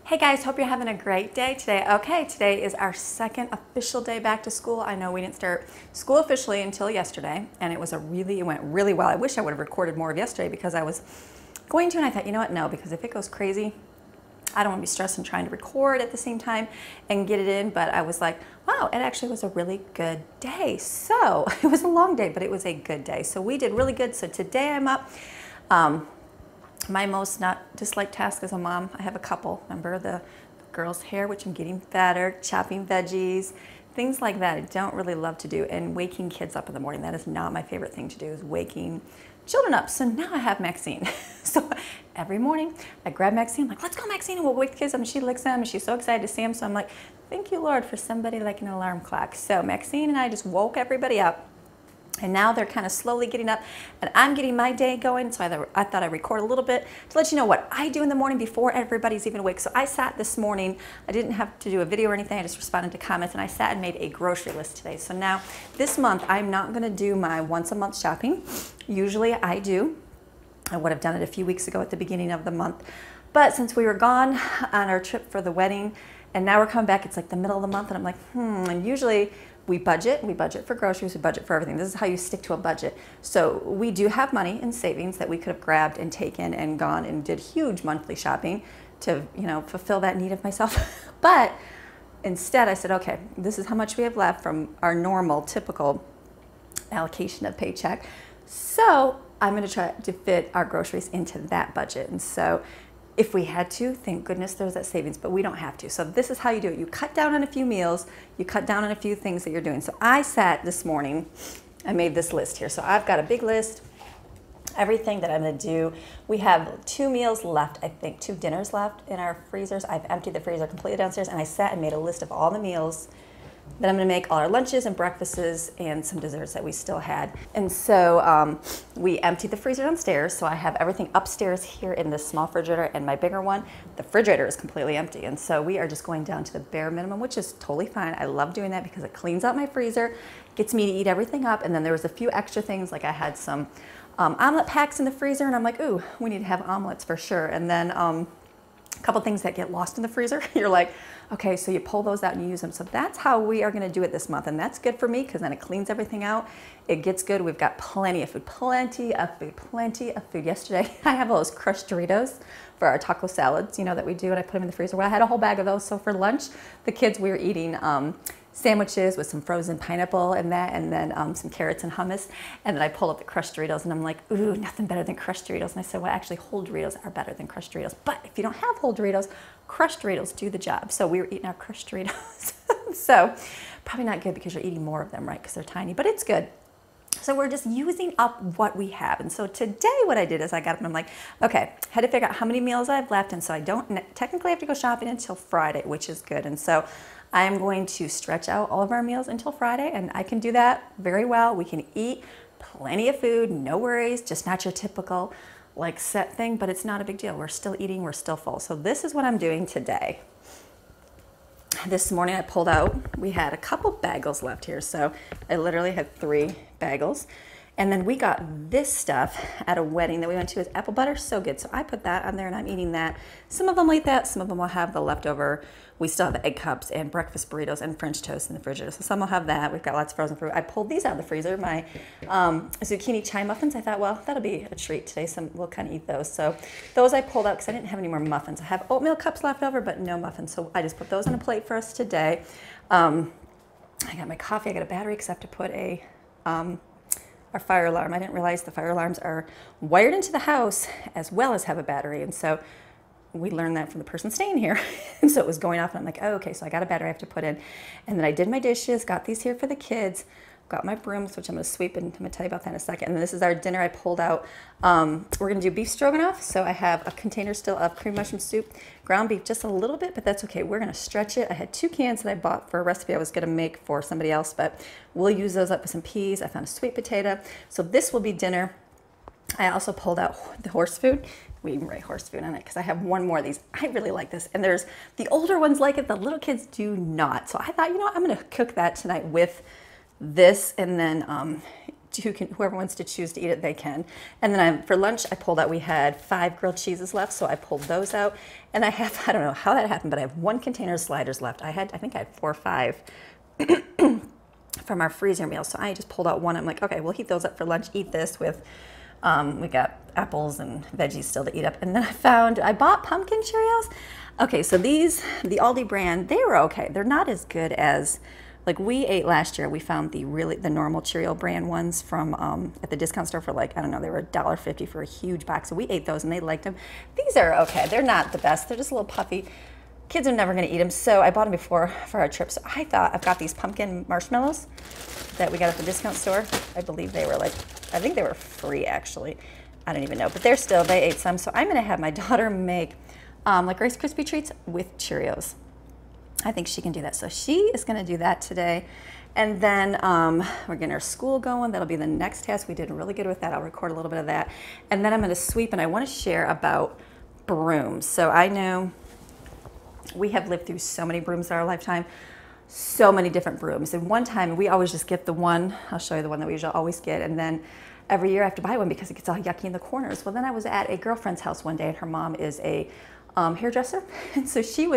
Hey guys, hope you're having a great day today. Okay, today is our second official day back to school. I know we didn't start school officially until yesterday, and it went really well. I wish I would have recorded more of yesterday because I was going to, and I thought, you know what, no, because if it goes crazy, I don't want to be stressed and trying to record at the same time and get it in, but I was like, wow, it actually was a really good day. So it was a long day, but it was a good day. So we did really good. So today I'm up. My most not disliked task as a mom, I have a couple. Remember the girl's hair, which I'm getting better, chopping veggies, things like that I don't really love to do, and waking kids up in the morning. That is not my favorite thing to do, is waking children up. So now I have Maxine. So every morning I grab Maxine, I'm like, let's go Maxine, and we'll wake the kids up, and she licks them, and she's so excited to see them. So I'm like, thank you Lord for somebody like an alarm clock. So Maxine and I just woke everybody up. And now they're kind of slowly getting up, and I'm getting my day going. So I thought I'd record a little bit to let you know what I do in the morning before everybody's even awake. So I sat this morning, I didn't have to do a video or anything, I just responded to comments, and I sat and made a grocery list today. So now this month, I'm not gonna do my once a month shopping. Usually I do. I would have done it a few weeks ago at the beginning of the month. But since we were gone on our trip for the wedding, and now we're coming back, it's like the middle of the month, and I'm like, and usually we budget for groceries, we budget for everything. This is how you stick to a budget. So we do have money in savings that we could have grabbed and taken and gone and did huge monthly shopping to, fulfill that need of myself. But instead I said, okay, this is how much we have left from our normal, typical allocation of paycheck. So I'm gonna try to fit our groceries into that budget. And so if we had to, thank goodness there's that savings, but we don't have to. So this is how you do it. You cut down on a few meals, you cut down on a few things that you're doing. So I sat this morning, I made this list here. So I've got a big list, everything that I'm gonna do. We have 2 meals left, I think, 2 dinners left in our freezers. I've emptied the freezer completely downstairs, and I sat and made a list of all the meals that I'm gonna make, all our lunches and breakfasts and some desserts that we still had. And so we emptied the freezer downstairs, so I have everything upstairs here in this small refrigerator, and my bigger one, the refrigerator is completely empty. And so we are just going down to the bare minimum, which is totally fine. I love doing that because it cleans out my freezer, gets me to eat everything up, and then there was a few extra things, like I had some omelet packs in the freezer, and I'm like, ooh, we need to have omelets for sure. And then a couple things that get lost in the freezer. You're like, okay, so you pull those out and you use them. So that's how we are gonna do it this month. And that's good for me because then it cleans everything out. It gets good. We've got plenty of food, plenty of food. Yesterday, I have those crushed Doritos for our taco salads, that we do, and I put them in the freezer. Well, I had a whole bag of those. So for lunch, the kids, we were eating sandwiches with some frozen pineapple and that, and then some carrots and hummus. And then I pulled up the crushed Doritos, and I'm like, ooh, nothing better than crushed Doritos. And I said, well, actually, whole Doritos are better than crushed Doritos. But if you don't have whole Doritos, crushed Doritos do the job. So we were eating our crushed Doritos. So probably not good because you're eating more of them, right? Because they're tiny, but it's good. So we're just using up what we have. And so today what I did is I got up and I'm like, okay, had to figure out how many meals I have left. And so I don't technically have to go shopping until Friday, which is good. And so I'm going to stretch out all of our meals until Friday, and I can do that very well. We can eat plenty of food, no worries, just not your typical like set thing, but it's not a big deal. We're still eating, we're still full. So this is what I'm doing today. This morning I pulled out, we had a couple bagels left here. So I literally had 3 bagels. And then we got this stuff at a wedding that we went to with apple butter, so good. So I put that on there and I'm eating that. Some of them like that, some of them will have the leftover. We still have the egg cups and breakfast burritos and French toast in the refrigerator. So some will have that. We've got lots of frozen fruit. I pulled these out of the freezer, my zucchini chai muffins. I thought, well, that'll be a treat today, so we'll kind of eat those. So those I pulled out because I didn't have any more muffins. I have oatmeal cups left over, but no muffins. So I just put those on a plate for us today. I got my coffee, I got a battery because I have to put our fire alarm. I didn't realize the fire alarms are wired into the house as well as have a battery. And so we learned that from the person staying here. And so it was going off and I'm like, oh, okay, so I got a battery I have to put in. And then I did my dishes, got these here for the kids, got my brooms, which I'm gonna sweep, and I'm gonna tell you about that in a second. And then this is our dinner I pulled out. We're gonna do beef stroganoff. So I have a container still of cream mushroom soup, ground beef just a little bit, but that's okay. We're gonna stretch it. I had 2 cans that I bought for a recipe I was gonna make for somebody else, but we'll use those up with some peas. I found a sweet potato. So this will be dinner. I also pulled out the horse food. We even write horse food on it because I have 1 more of these. I really like this. And there's the older ones like it, the little kids do not. So I thought, I'm gonna cook that tonight with this, and then whoever wants to choose to eat it, they can. And then for lunch, I pulled out, we had 5 grilled cheeses left, so I pulled those out. And I have, I don't know how that happened, but I have 1 container of sliders left. I think I had 4 or 5 from our freezer meal. So I just pulled out 1. I'm like, okay, we'll heat those up for lunch, eat this with, we got apples and veggies still to eat up. And then I bought pumpkin Cheerios. Okay, so these, the Aldi brand, they were okay. They're not as good as, like we ate last year, we found the normal Cheerio brand ones from at the discount store for like, I don't know, they were $1.50 for a huge box. So we ate those and they liked them. These are okay. They're not the best. They're just a little puffy. Kids are never going to eat them. So I bought them before for our trip. So I thought, I've got these pumpkin marshmallows that we got at the discount store. I believe they were like, I think they were free actually. I don't even know, but they ate some. So I'm going to have my daughter make like Rice Krispie treats with Cheerios. I think she can do that. So she is going to do that today. And then we're getting our school going. That'll be the next task. We did really good with that. I'll record a little bit of that. And then I'm going to sweep, and I want to share about brooms. So I know we have lived through so many brooms in our lifetime, so many different brooms. And one time we always just get the one, I'll show you the one that we usually always get. And then every year I have to buy one because it gets all yucky in the corners. Well, then I was at a girlfriend's house one day and her mom is a hairdresser. And so I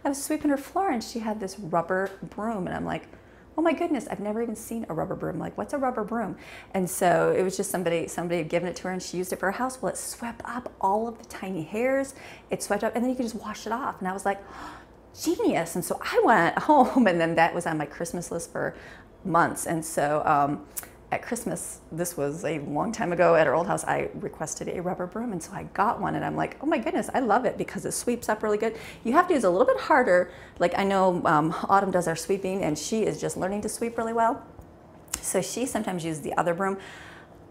was sweeping her floor and she had this rubber broom. And I'm like, oh my goodness, I've never even seen a rubber broom. Like, what's a rubber broom? And so it was just somebody had given it to her and she used it for her house. Well, it swept up all of the tiny hairs. It swept up and then you could just wash it off. And I was like, oh, genius. And so I went home and then that was on my Christmas list for months. And so at Christmas, this was a long time ago at our old house, I requested a rubber broom. And so I got one and I'm like, oh my goodness, I love it because it sweeps up really good. You have to use a little bit harder. Like I know Autumn does our sweeping and she is just learning to sweep really well. So she sometimes uses the other broom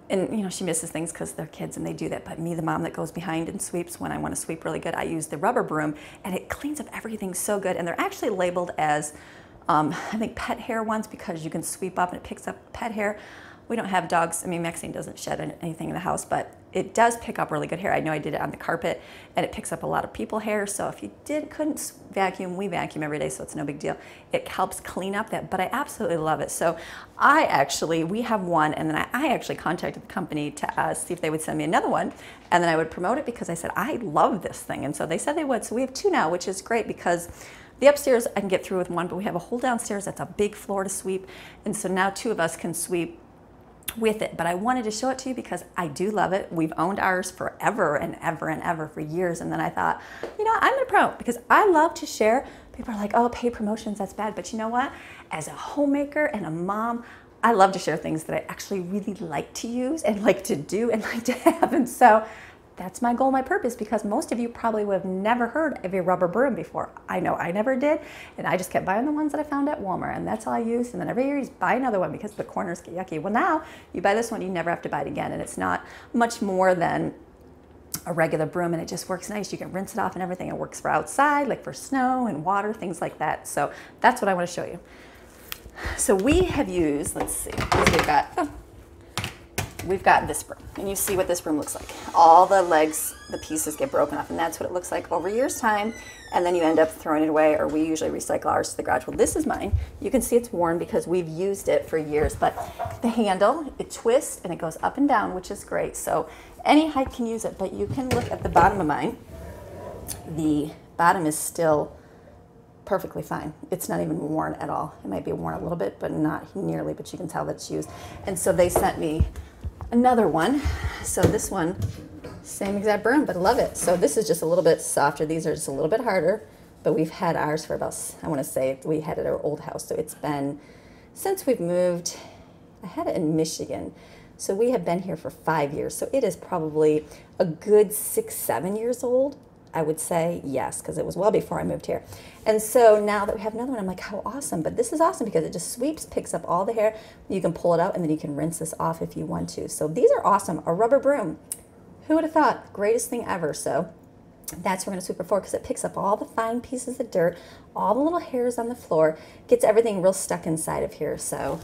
and you know, she misses things because they're kids and they do that. But me, the mom that goes behind and sweeps when I want to sweep really good, I use the rubber broom and it cleans up everything so good. And they're actually labeled as, I think pet hair ones because you can sweep up and it picks up pet hair. We don't have dogs. I mean, Maxine doesn't shed anything in the house, but it does pick up really good hair. I know I did it on the carpet and it picks up a lot of people hair. So if you couldn't vacuum, we vacuum every day, so it's no big deal. It helps clean up that, but I absolutely love it. So we have one and then I actually contacted the company to see if they would send me another one and then I would promote it because I said, I love this thing. And so they said they would. So we have 2 now, which is great because the upstairs I can get through with one, but we have a whole downstairs that's a big floor to sweep. And so now 2 of us can sweep with it, but I wanted to show it to you because I do love it. We've owned ours forever and ever and ever for years. And then I thought, you know, I'm going to promote because I love to share. People are like, oh, paid promotions, that's bad. But you know what? As a homemaker and a mom, I love to share things that I actually really like to use and like to do and like to have. And so that's my goal, my purpose, because most of you probably would have never heard of a rubber broom before. I know I never did, and I just kept buying the ones that I found at Walmart, and that's all I used. And then every year you just buy another one because the corners get yucky. Well, now you buy this one, you never have to buy it again, and it's not much more than a regular broom, and it just works nice. You can rinse it off and everything. It works for outside, like for snow and water, things like that. So that's what I want to show you. So we have used, let's see, we've got this broom, and you see what this broom looks like. All the legs, the pieces get broken off, and that's what it looks like over years' time, and then you end up throwing it away, or we usually recycle ours to the garage. Well, this is mine. You can see it's worn because we've used it for years, but the handle, it twists, and it goes up and down, which is great. So any height can use it, but you can look at the bottom of mine. The bottom is still perfectly fine. It's not even worn at all. It might be worn a little bit, but not nearly, but you can tell that it's used. And so they sent me another one. So this one, same exact broom, but I love it. So this is just a little bit softer. These are just a little bit harder, but we've had ours for about, I want to say we had it at our old house. So it's been, since we've moved, I had it in Michigan. So we have been here for 5 years. So it is probably a good 6, 7 years old. I would say yes, because it was well before I moved here. And so now that we have another one, I'm like, how awesome. But this is awesome because it just sweeps, picks up all the hair. You can pull it out and then you can rinse this off if you want to. So these are awesome. A rubber broom. Who would have thought? Greatest thing ever. So that's what we're going to sweep it for because it picks up all the fine pieces of dirt, all the little hairs on the floor, gets everything real stuck inside of here. So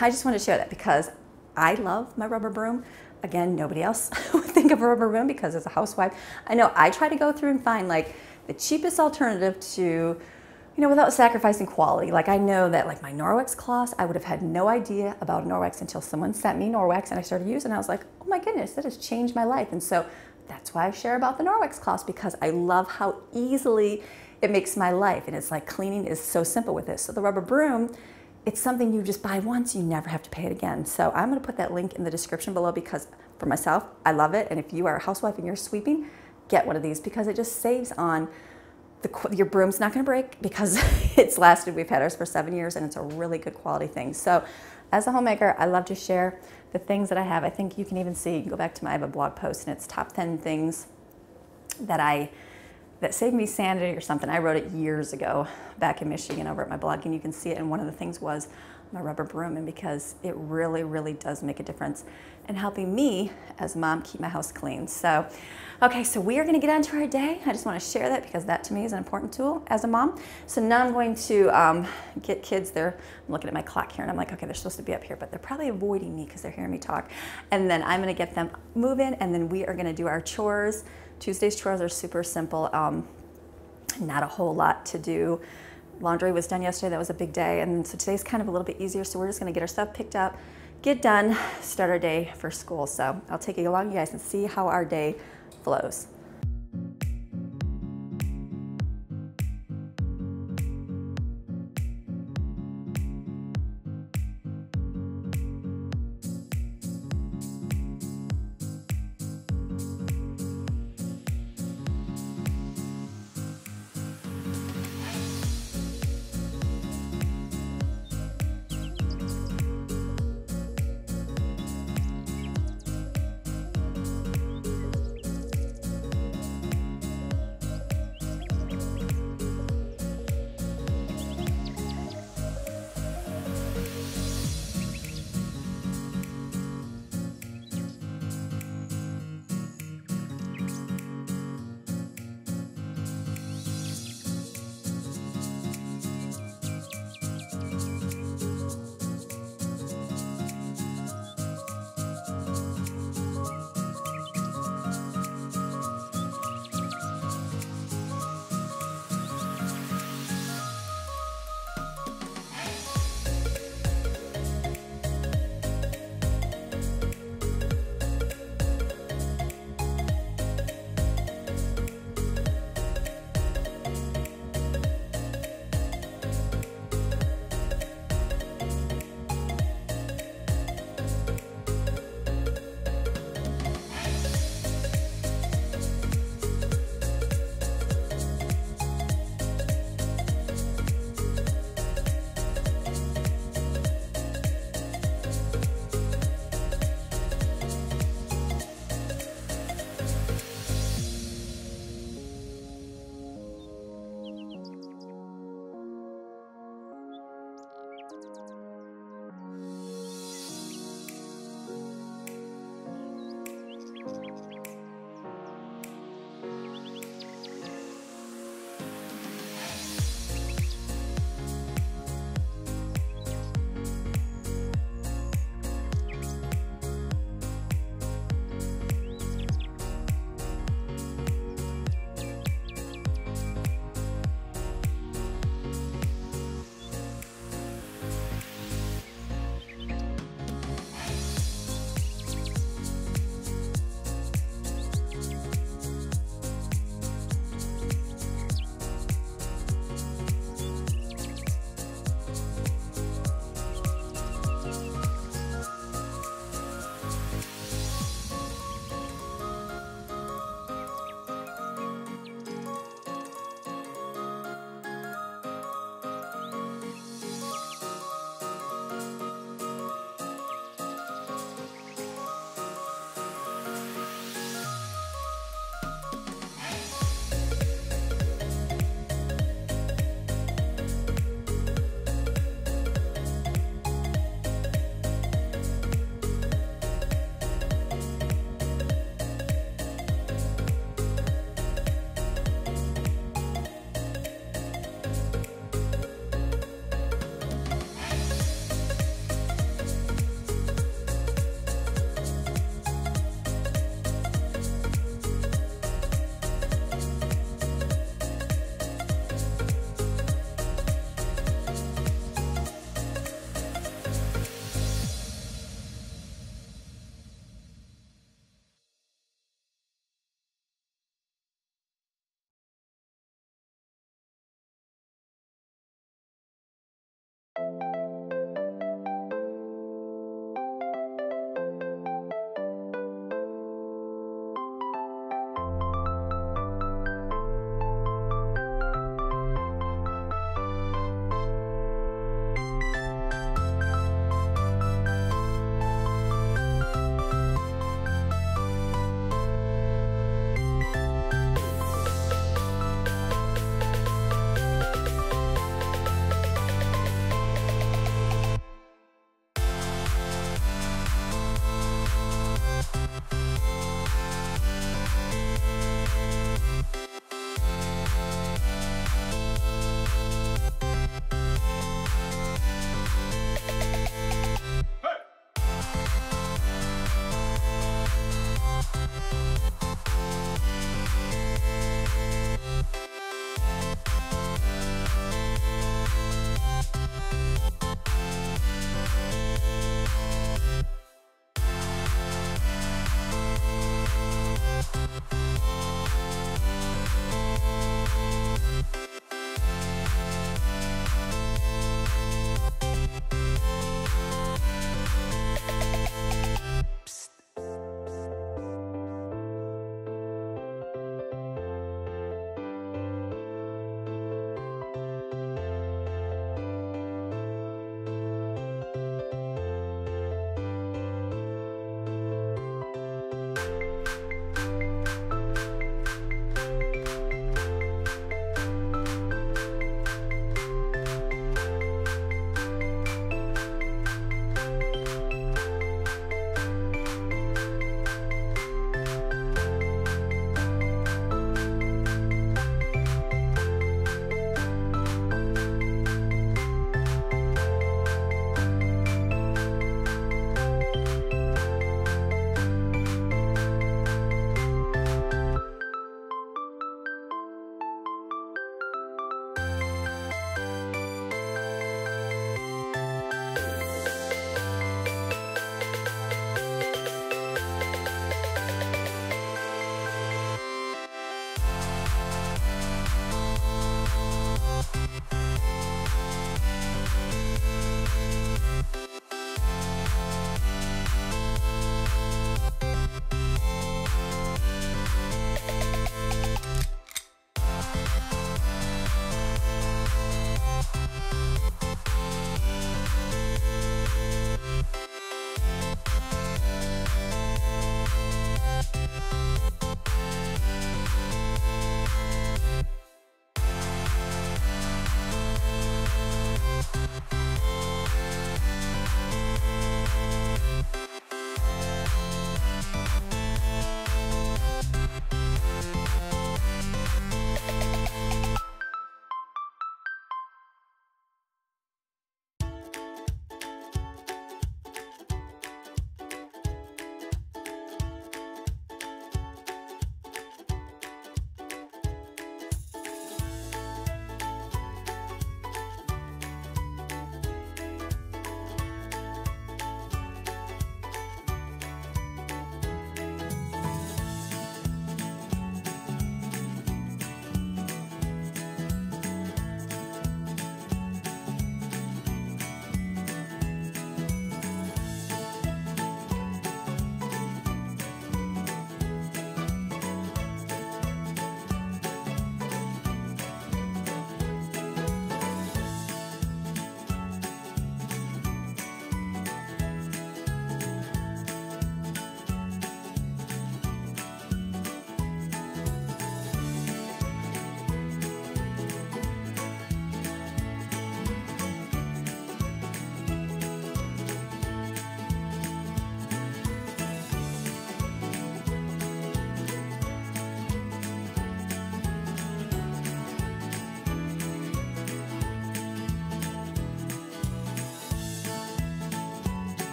I just want to share that because I love my rubber broom. Again, nobody else would think of a rubber broom because as a housewife, I know I try to go through and find like the cheapest alternative to you know, without sacrificing quality. Like I know that like my Norwex cloths, I would have had no idea about Norwex until someone sent me Norwex and I started using it. I was like, oh my goodness, that has changed my life. And so that's why I share about the Norwex cloths, because I love how easily it makes my life. And it's like cleaning is so simple with it. So the rubber broom, it's something you just buy once, you never have to pay it again. So I'm gonna put that link in the description below, because for myself, I love it. And if you are a housewife and you're sweeping, get one of these, because it just saves on your broom's not gonna break, because it's lasted, we've had ours for 7 years, and it's a really good quality thing. So as a homemaker, I love to share the things that I have. I think you can even see, you can go back to I have a blog post, and it's top 10 things that saved me sanity or something. I wrote it years ago back in Michigan over at my blog, and you can see it, and one of the things was my rubber broom, and because it really, really does make a difference in helping me as a mom keep my house clean. So, okay, so we are gonna get on to our day. I just wanna share that because that to me is an important tool as a mom. So now I'm going to get kids there. I'm looking at my clock here and I'm like, okay, they're supposed to be up here, but they're probably avoiding me because they're hearing me talk. And then I'm gonna get them moving, and then we are gonna do our chores. Tuesday's chores are super simple, not a whole lot to do. Laundry was done yesterday, that was a big day, and so today's kind of a little bit easier, so we're just gonna get our stuff picked up, get done, start our day for school. So I'll take you along, you guys, and see how our day flows.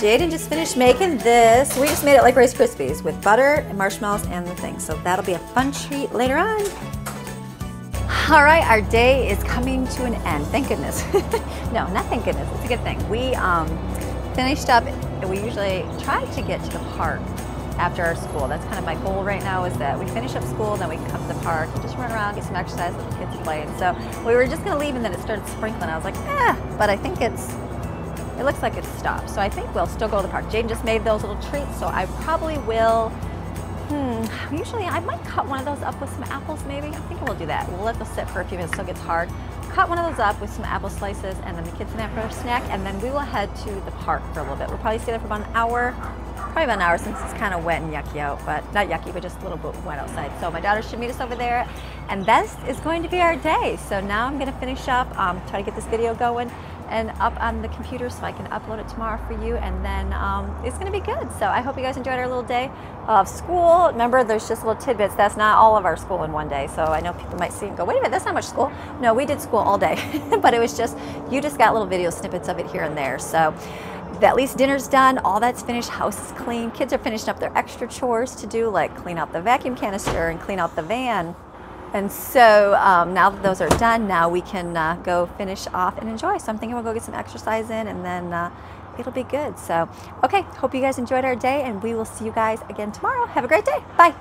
Jaden just finished making this. We just made it like Rice Krispies with butter and marshmallows and the thing. So that'll be a fun treat later on. All right, our day is coming to an end. Thank goodness. No, not thank goodness. It's a good thing. We finished up. We usually try to get to the park after our school. That's kind of my goal right now, is that we finish up school and then we can come to the park and just run around, get some exercise, let the kids play. And so we were just gonna leave and then it started sprinkling. I was like, but I think it looks like it's stopped. So I think we'll still go to the park. Jaden just made those little treats, so I probably will, usually I might cut one of those up with some apples maybe. I think we'll do that. We'll let those sit for a few minutes so it gets hard. Cut one of those up with some apple slices, and then the kids can have for a snack, and then we will head to the park for a little bit. We'll probably stay there for about an hour. Probably about an hour since it's kind of wet and yucky out, but not yucky, but just a little bit wet outside. So my daughter should meet us over there, and this is going to be our day. So now I'm going to finish up, try to get this video going and up on the computer so I can upload it tomorrow for you, and then it's going to be good. So I hope you guys enjoyed our little day of school. Remember, there's just little tidbits. That's not all of our school in one day. So I know people might see and go, wait a minute, that's not much school. No, we did school all day, but it was just, you just got little video snippets of it here and there. So at least dinner's done, all that's finished, house is clean. Kids are finishing up their extra chores to do, like clean out the vacuum canister and clean out the van. And so now that those are done, now we can go finish off and enjoy. So I'm thinking we'll go get some exercise in, and then it'll be good. So, okay, hope you guys enjoyed our day, and we will see you guys again tomorrow. Have a great day. Bye.